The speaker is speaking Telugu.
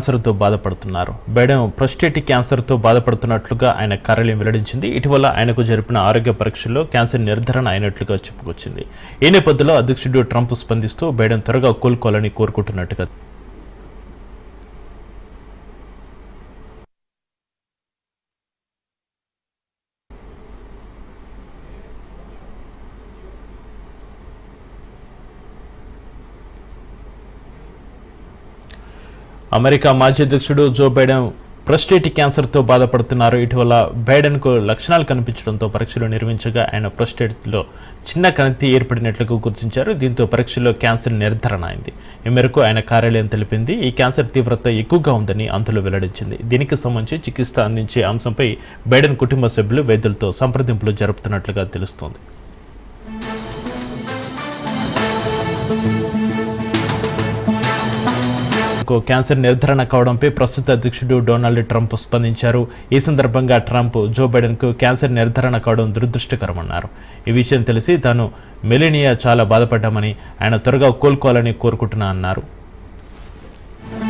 క్యాన్సర్తో బాధపడుతున్నారు. బైడెన్ ప్రోస్టేటిక్ క్యాన్సర్తో బాధపడుతున్నట్లుగా ఆయన కార్యాలయం వెల్లడించింది. ఇటీవల ఆయనకు జరిపిన ఆరోగ్య పరీక్షల్లో క్యాన్సర్ నిర్ధారణ అయినట్లుగా చెప్పుకొచ్చింది. ఈ నేపథ్యంలో అధ్యక్షుడు ట్రంప్ స్పందిస్తూ బైడెన్ త్వరగా కోలుకోవాలని కోరుకుంటున్నట్టుగా అమెరికా మాజీ అధ్యక్షుడు జో బైడెన్ ప్రోస్టేటిక్ క్యాన్సర్తో బాధపడుతున్నారు. ఇటీవల బైడెన్కు లక్షణాలు కనిపించడంతో పరీక్షలు నిర్వహించగా ఆయన ప్రోస్టేట్లో చిన్న కణితి ఏర్పడినట్లుగా గుర్తించారు. దీంతో పరీక్షలో క్యాన్సర్ నిర్ధారణ అయింది. ఈ మేరకు ఆయన కార్యాలయం తెలిపింది. ఈ క్యాన్సర్ తీవ్రత ఎక్కువగా ఉందని అందులో వెల్లడించింది. దీనికి సంబంధించి చికిత్స అందించే అంశంపై బైడెన్ కుటుంబ సభ్యులు వైద్యులతో సంప్రదింపులు జరుపుతున్నట్లుగా తెలుస్తోంది. క్యాన్సర్ నిర్ధారణ కావడంపై ప్రస్తుత అధ్యక్షుడు డొనాల్డ్ ట్రంప్ స్పందించారు. ఈ సందర్భంగా ట్రంప్ జో బైడెన్కు క్యాన్సర్ నిర్ధారణ కావడం దురదృష్టకరమన్నారు. ఈ విషయం తెలిసి తాను మెలేనియా చాలా బాధపడ్డామని, ఆయన త్వరగా కోలుకోవాలని కోరుకుంటున్నా అన్నారు.